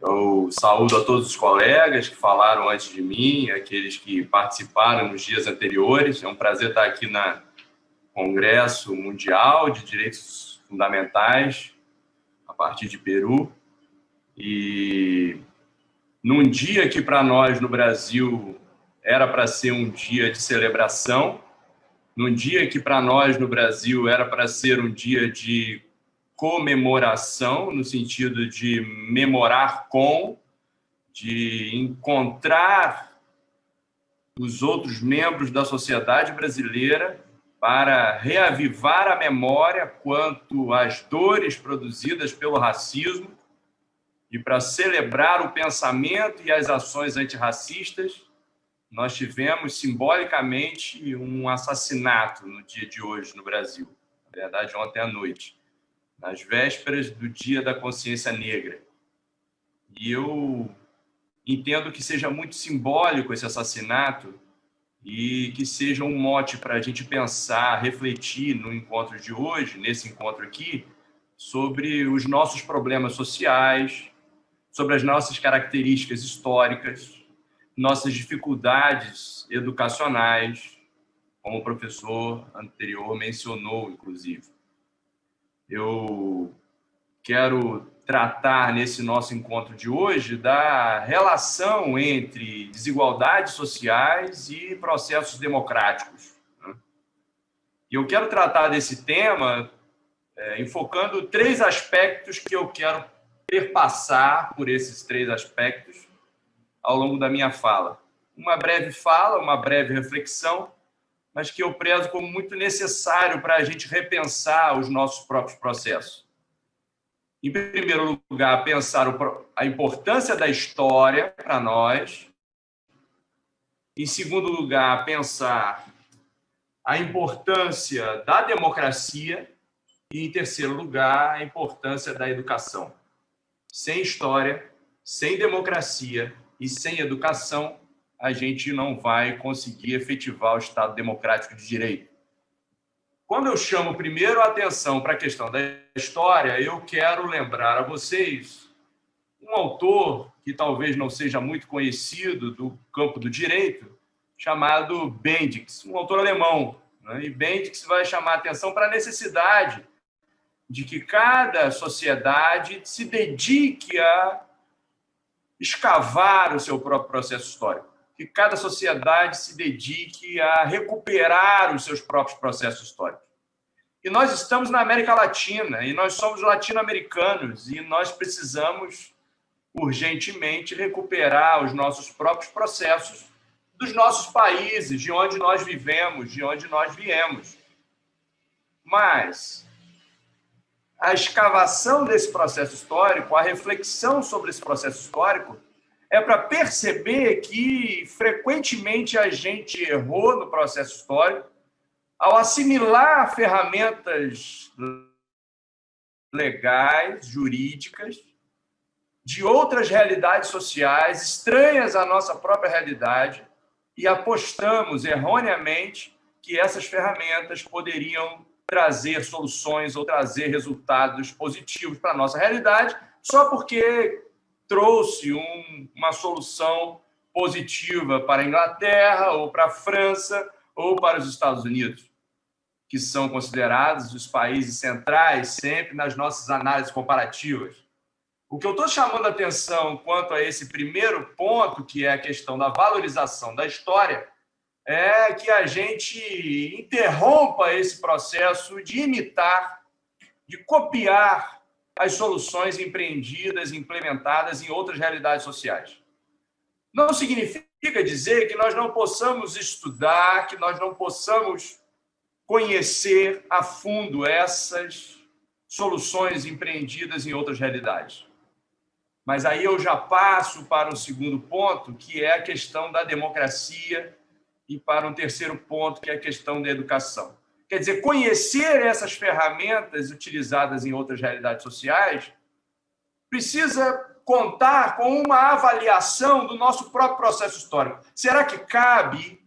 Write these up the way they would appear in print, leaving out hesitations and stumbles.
Eu saúdo a todos os colegas que falaram antes de mim, aqueles que participaram nos dias anteriores. É um prazer estar aqui no Congresso Mundial de Direitos Fundamentais, a partir de Peru. E num dia que para nós no Brasil era para ser um dia de celebração, num dia que para nós no Brasil era para ser um dia de comemoração, no sentido de memorar com, de encontrar os outros membros da sociedade brasileira para reavivar a memória quanto às dores produzidas pelo racismo e para celebrar o pensamento e as ações antirracistas. Nós tivemos simbolicamente um assassinato no dia de hoje no Brasil, na verdade ontem à noite, nas vésperas do Dia da Consciência Negra. E eu entendo que seja muito simbólico esse assassinato e que seja um mote para a gente pensar, refletir no encontro de hoje, nesse encontro aqui, sobre os nossos problemas sociais, sobre as nossas características históricas, nossas dificuldades educacionais, como o professor anterior mencionou, inclusive. Eu quero tratar nesse nosso encontro de hoje da relação entre desigualdades sociais e processos democráticos. E eu quero tratar desse tema enfocando 3 aspectos que eu quero perpassar por esses 3 aspectos ao longo da minha fala. Uma breve fala, uma breve reflexão, mas que eu prezo como muito necessário para a gente repensar os nossos próprios processos. Em primeiro lugar, pensar a importância da história para nós. Em segundo lugar, pensar a importância da democracia. E, em terceiro lugar, a importância da educação. Sem história, sem democracia e sem educação, a gente não vai conseguir efetivar o Estado Democrático de Direito. Quando eu chamo primeiro a atenção para a questão da história, eu quero lembrar a vocês um autor que talvez não seja muito conhecido do campo do direito, chamado Bendix, um autor alemão. E Bendix vai chamar a atenção para a necessidade de que cada sociedade se dedique a escavar o seu próprio processo histórico, que cada sociedade se dedique a recuperar os seus próprios processos históricos. E nós estamos na América Latina, e nós somos latino-americanos, e nós precisamos urgentemente recuperar os nossos próprios processos dos nossos países, de onde nós vivemos, de onde nós viemos. Mas a escavação desse processo histórico, a reflexão sobre esse processo histórico, é para perceber que, frequentemente, a gente errou no processo histórico ao assimilar ferramentas legais, jurídicas, de outras realidades sociais estranhas à nossa própria realidade e apostamos erroneamente que essas ferramentas poderiam trazer soluções ou trazer resultados positivos para a nossa realidade só porque trouxe uma solução positiva para a Inglaterra ou para a França ou para os Estados Unidos, que são considerados os países centrais sempre nas nossas análises comparativas. O que eu estou chamando a atenção quanto a esse primeiro ponto, que é a questão da valorização da história, é que a gente interrompa esse processo de imitar, de copiar as soluções empreendidas, implementadas em outras realidades sociais. Não significa dizer que nós não possamos estudar, que nós não possamos conhecer a fundo essas soluções empreendidas em outras realidades. Mas aí eu já passo para o segundo ponto, que é a questão da democracia, e para um terceiro ponto, que é a questão da educação. Quer dizer, conhecer essas ferramentas utilizadas em outras realidades sociais precisa contar com uma avaliação do nosso próprio processo histórico. Será que cabe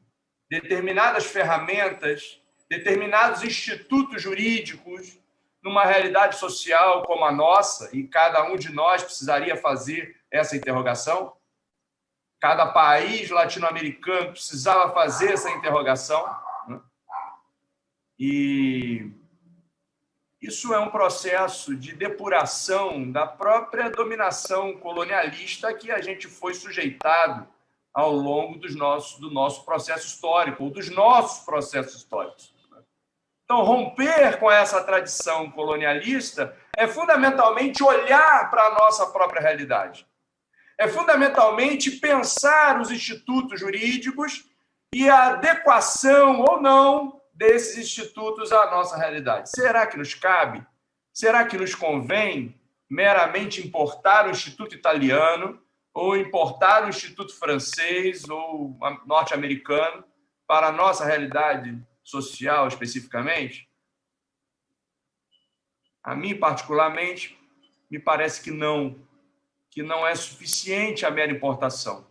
determinadas ferramentas, determinados institutos jurídicos numa realidade social como a nossa, e cada um de nós precisaria fazer essa interrogação. Cada país latino-americano precisava fazer essa interrogação, né? E isso é um processo de depuração da própria dominação colonialista que a gente foi sujeitado ao longo do nosso processo histórico, ou dos nossos processos históricos. Então, romper com essa tradição colonialista é fundamentalmente olhar para a nossa própria realidade. É fundamentalmente pensar os institutos jurídicos e a adequação ou não desses institutos à nossa realidade. Será que nos cabe? Será que nos convém meramente importar o Instituto Italiano ou importar o Instituto Francês ou norte-americano para a nossa realidade social especificamente? A mim, particularmente, me parece que não é suficiente a mera importação.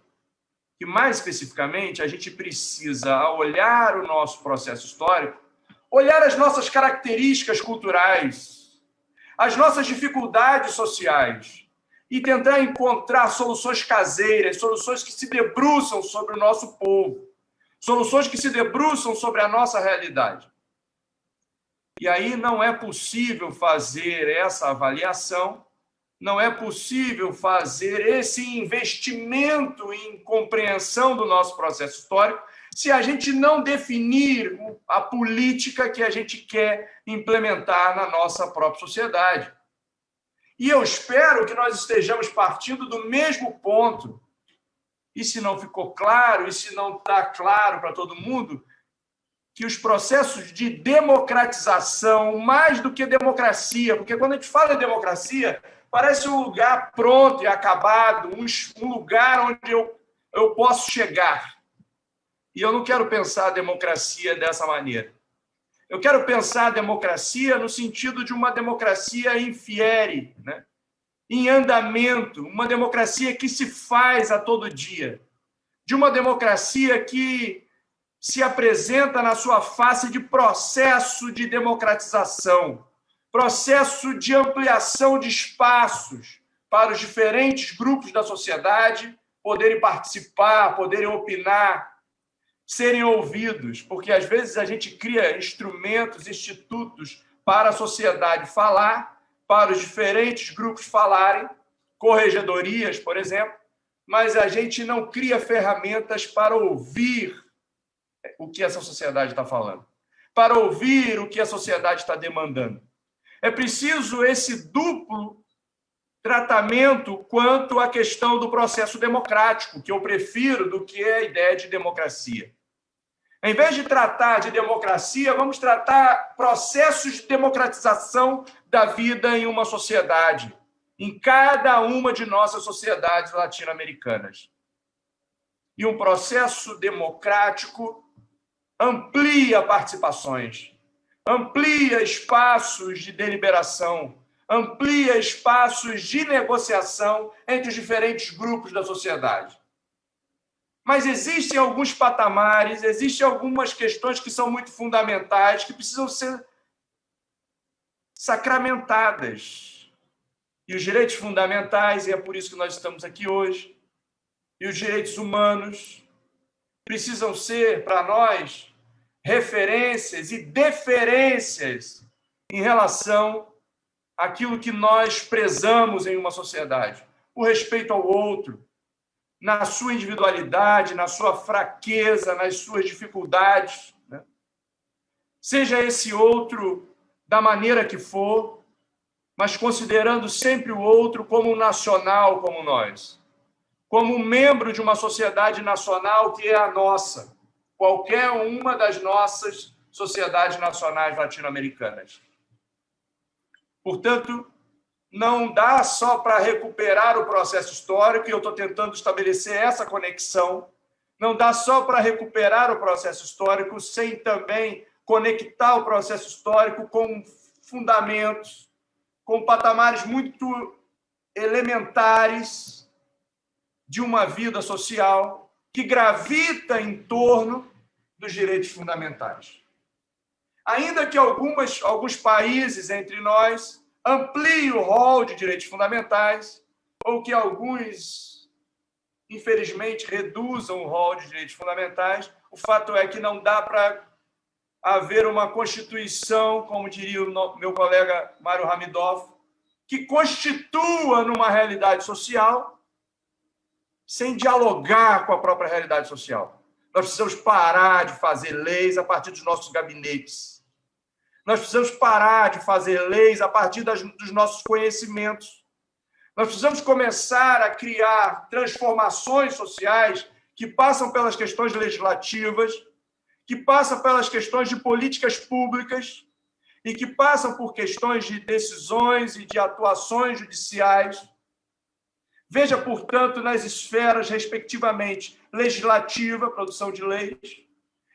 Que, mais especificamente, a gente precisa, ao olhar o nosso processo histórico, olhar as nossas características culturais, as nossas dificuldades sociais e tentar encontrar soluções caseiras, soluções que se debruçam sobre o nosso povo, soluções que se debruçam sobre a nossa realidade. E aí não é possível fazer essa avaliação, não é possível fazer esse investimento em compreensão do nosso processo histórico se a gente não definir a política que a gente quer implementar na nossa própria sociedade. E eu espero que nós estejamos partindo do mesmo ponto. E se não ficou claro, e se não está claro para todo mundo, que os processos de democratização, mais do que democracia, porque quando a gente fala em democracia, parece um lugar pronto e acabado, um lugar onde eu posso chegar. E eu não quero pensar a democracia dessa maneira. Eu quero pensar a democracia no sentido de uma democracia in fieri, né? Em andamento, uma democracia que se faz a todo dia, de uma democracia que se apresenta na sua face de processo de democratização, processo de ampliação de espaços para os diferentes grupos da sociedade poderem participar, poderem opinar, serem ouvidos, porque às vezes a gente cria instrumentos, institutos para a sociedade falar, para os diferentes grupos falarem, corregedorias, por exemplo, mas a gente não cria ferramentas para ouvir o que essa sociedade está falando, para ouvir o que a sociedade está demandando. É preciso esse duplo tratamento quanto à questão do processo democrático, que eu prefiro do que a ideia de democracia. Em vez de tratar de democracia, vamos tratar processos de democratização da vida em uma sociedade, em cada uma de nossas sociedades latino-americanas. E um processo democrático amplia participações, amplia espaços de deliberação, amplia espaços de negociação entre os diferentes grupos da sociedade. Mas existem alguns patamares, existem algumas questões que são muito fundamentais, que precisam ser sacramentadas. E os direitos fundamentais, e é por isso que nós estamos aqui hoje, e os direitos humanos precisam ser, para nós, referências e deferências em relação àquilo que nós prezamos em uma sociedade. O respeito ao outro, na sua individualidade, na sua fraqueza, nas suas dificuldades, né? Seja esse outro da maneira que for, mas considerando sempre o outro como um nacional como nós, como um membro de uma sociedade nacional que é a nossa, qualquer uma das nossas sociedades nacionais latino-americanas. Portanto, não dá só para recuperar o processo histórico, e eu estou tentando estabelecer essa conexão, não dá só para recuperar o processo histórico sem também conectar o processo histórico com fundamentos, com patamares muito elementares de uma vida social que gravita em torno dos direitos fundamentais. Ainda que alguns países entre nós ampliem o rol de direitos fundamentais, ou que alguns, infelizmente, reduzam o rol de direitos fundamentais, o fato é que não dá para haver uma Constituição, como diria o meu colega Mário Hamidoff, que constitua numa realidade social sem dialogar com a própria realidade social. Nós precisamos parar de fazer leis a partir dos nossos gabinetes. Nós precisamos parar de fazer leis a partir dos nossos conhecimentos. Nós precisamos começar a criar transformações sociais que passam pelas questões legislativas, que passam pelas questões de políticas públicas e que passam por questões de decisões e de atuações judiciais. Veja, portanto, nas esferas, respectivamente, legislativa, produção de leis,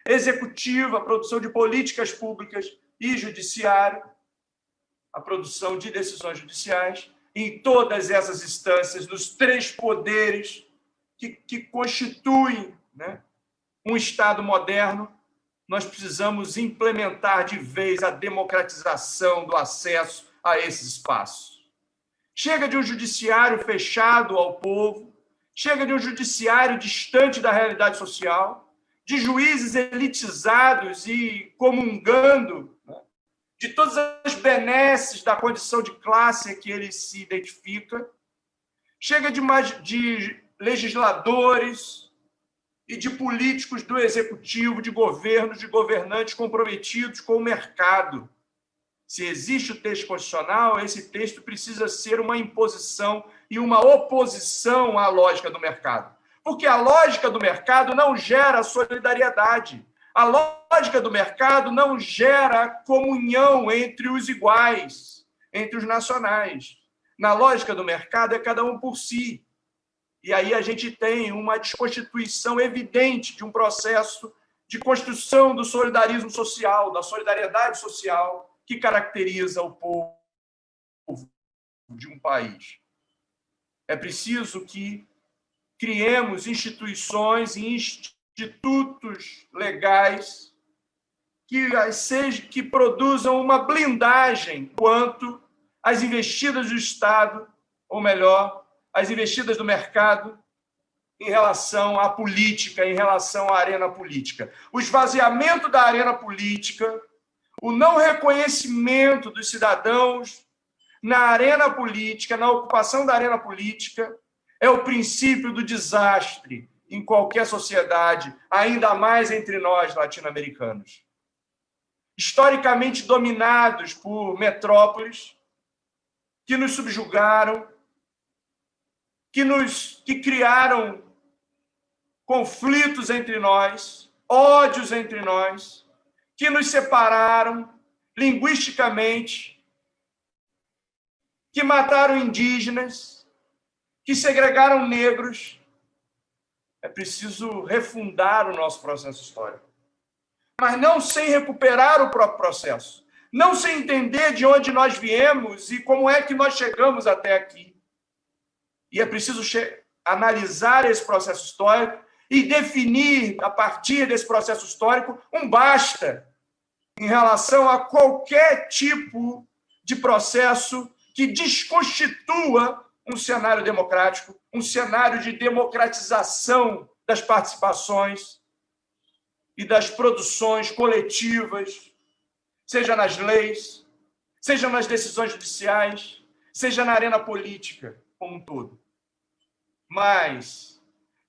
executiva, produção de políticas públicas e judiciário, a produção de decisões judiciais, em todas essas instâncias, nos três poderes que constituem, né, um Estado moderno, nós precisamos implementar de vez a democratização do acesso a esses espaços. Chega de um judiciário fechado ao povo, chega de um judiciário distante da realidade social, de juízes elitizados e comungando, né, de todas as benesses da condição de classe a que ele se identifica. Chega de legisladores e de políticos do executivo, de governos, de governantes comprometidos com o mercado. Se existe o texto constitucional, esse texto precisa ser uma imposição e uma oposição à lógica do mercado. Porque a lógica do mercado não gera solidariedade. A lógica do mercado não gera comunhão entre os iguais, entre os nacionais. Na lógica do mercado, é cada um por si. E aí a gente tem uma desconstituição evidente de um processo de construção do solidarismo social, da solidariedade social que caracteriza o povo de um país. É preciso que criemos instituições e institutos legais que produzam uma blindagem quanto às investidas do Estado, ou melhor, as investidas do mercado em relação à política, em relação à arena política. O esvaziamento da arena política, o não reconhecimento dos cidadãos na arena política, na ocupação da arena política, é o princípio do desastre em qualquer sociedade, ainda mais entre nós latino-americanos. Historicamente dominados por metrópoles que nos subjugaram, que criaram conflitos entre nós, ódios entre nós, que nos separaram linguisticamente, que mataram indígenas, que segregaram negros. É preciso refundar o nosso processo histórico. Mas não sem recuperar o próprio processo. Não sem entender de onde nós viemos e como é que nós chegamos até aqui. E é preciso analisar esse processo histórico e definir, a partir desse processo histórico, um basta em relação a qualquer tipo de processo que desconstitua um cenário democrático, um cenário de democratização das participações e das produções coletivas, seja nas leis, seja nas decisões judiciais, seja na arena política como um todo. Mas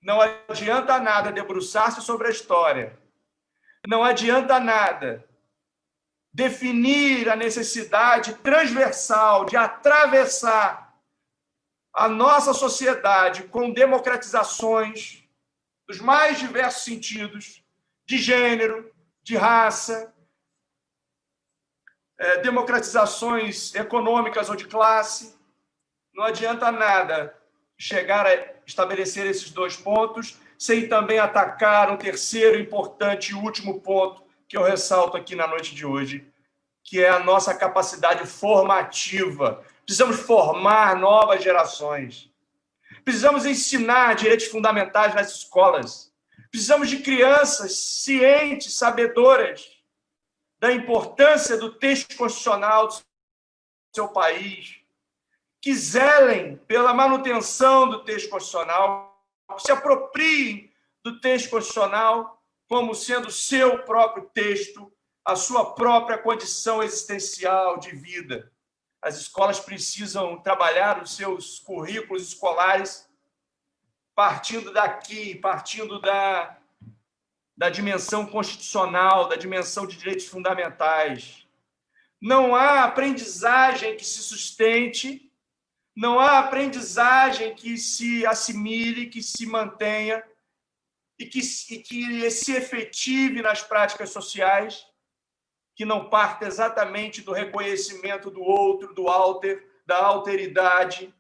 não adianta nada debruçar-se sobre a história, não adianta nada definir a necessidade transversal de atravessar a nossa sociedade com democratizações dos mais diversos sentidos, de gênero, de raça, democratizações econômicas ou de classe. Não adianta nada chegar a estabelecer esses dois pontos sem também atacar um terceiro importante e último ponto que eu ressalto aqui na noite de hoje, que é a nossa capacidade formativa. Precisamos formar novas gerações. Precisamos ensinar direitos fundamentais nas escolas. Precisamos de crianças cientes, sabedoras da importância do texto constitucional do seu país, que zelem pela manutenção do texto constitucional, que se apropriem do texto constitucional como sendo seu próprio texto, a sua própria condição existencial de vida. As escolas precisam trabalhar os seus currículos escolares partindo daqui, partindo da dimensão constitucional, da dimensão de direitos fundamentais. Não há aprendizagem que se sustente, não há aprendizagem que se assimile, que se mantenha e que se efetive nas práticas sociais, que não parte exatamente do reconhecimento do outro, do alter, da alteridade,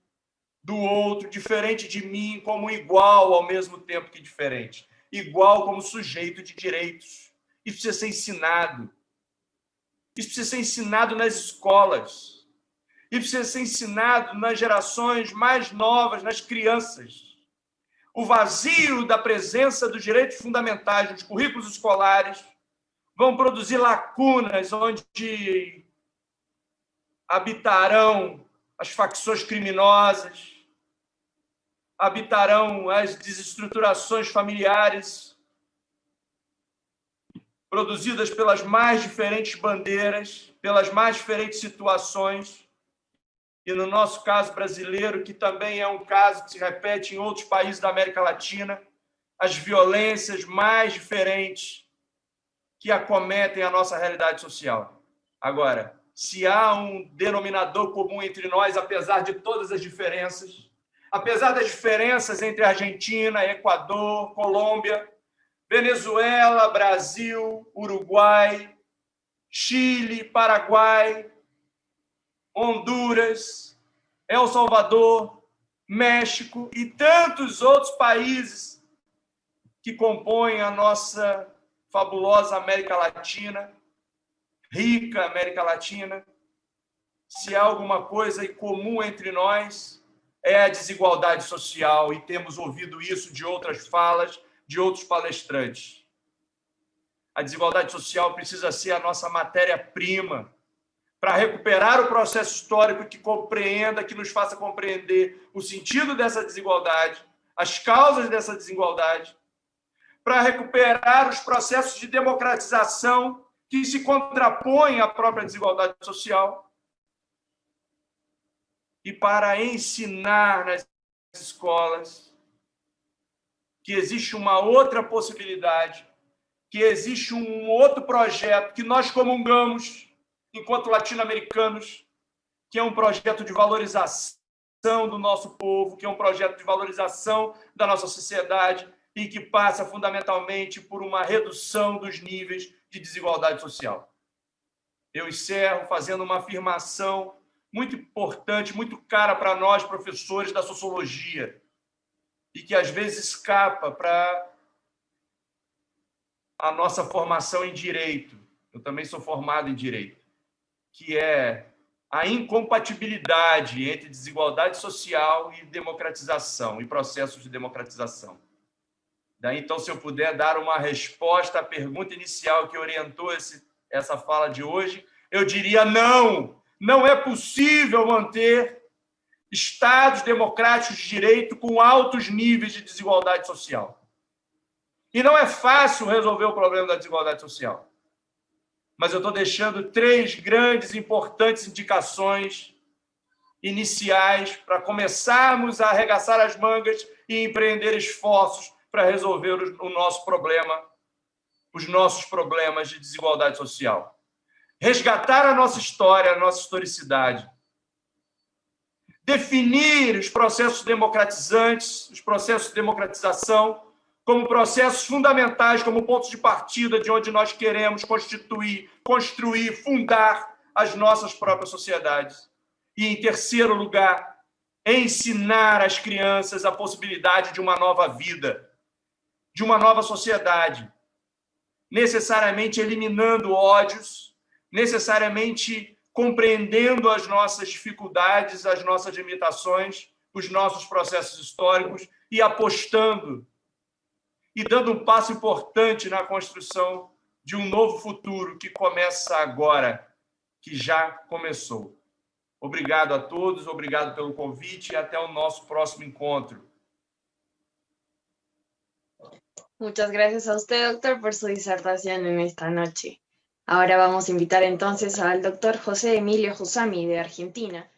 do outro, diferente de mim, como igual ao mesmo tempo que diferente. Igual como sujeito de direitos. Isso precisa ser ensinado. Isso precisa ser ensinado nas escolas. Isso precisa ser ensinado nas gerações mais novas, nas crianças. O vazio da presença dos direitos fundamentais nos currículos escolares vão produzir lacunas onde habitarão as facções criminosas, habitarão as desestruturações familiares, produzidas pelas mais diferentes bandeiras, pelas mais diferentes situações, e no nosso caso brasileiro, que também é um caso que se repete em outros países da América Latina, as violências mais diferentes que acometem a nossa realidade social. Agora, se há um denominador comum entre nós, apesar de todas as diferenças, apesar das diferenças entre Argentina, Equador, Colômbia, Venezuela, Brasil, Uruguai, Chile, Paraguai, Honduras, El Salvador, México e tantos outros países que compõem a nossa fabulosa América Latina, rica América Latina, se há alguma coisa em comum entre nós, é a desigualdade social, e temos ouvido isso de outras falas, de outros palestrantes. A desigualdade social precisa ser a nossa matéria-prima para recuperar o processo histórico que compreenda, que nos faça compreender o sentido dessa desigualdade, as causas dessa desigualdade, para recuperar os processos de democratização que se contrapõem à própria desigualdade social e para ensinar nas escolas que existe uma outra possibilidade, que existe um outro projeto que nós comungamos enquanto latino-americanos, que é um projeto de valorização do nosso povo, que é um projeto de valorização da nossa sociedade e que passa fundamentalmente por uma redução dos níveis de desigualdade social. Eu encerro fazendo uma afirmação muito importante, muito cara para nós, professores da sociologia, e que às vezes escapa para a nossa formação em direito. Eu também sou formado em direito, que é a incompatibilidade entre desigualdade social e democratização, e processos de democratização. Daí, então, se eu puder dar uma resposta à pergunta inicial que orientou essa fala de hoje, eu diria não, não é possível manter estados democráticos de direito com altos níveis de desigualdade social. E não é fácil resolver o problema da desigualdade social. Mas eu estou deixando 3 grandes e importantes indicações iniciais para começarmos a arregaçar as mangas e empreender esforços para resolver o nosso problema, os nossos problemas de desigualdade social. Resgatar a nossa história, a nossa historicidade. Definir os processos democratizantes, os processos de democratização, como processos fundamentais, como pontos de partida de onde nós queremos constituir, construir, fundar as nossas próprias sociedades. E, em terceiro lugar, ensinar às crianças a possibilidade de uma nova vida, de uma nova sociedade, necessariamente eliminando ódios, necessariamente compreendendo as nossas dificuldades, as nossas limitações, os nossos processos históricos e apostando e dando um passo importante na construção de um novo futuro que começa agora, que já começou. Obrigado a todos, obrigado pelo convite e até o nosso próximo encontro. Muchas gracias a usted, doctor, por su disertación en esta noche. Ahora vamos a invitar entonces al doctor José Emilio Jusami, de Argentina,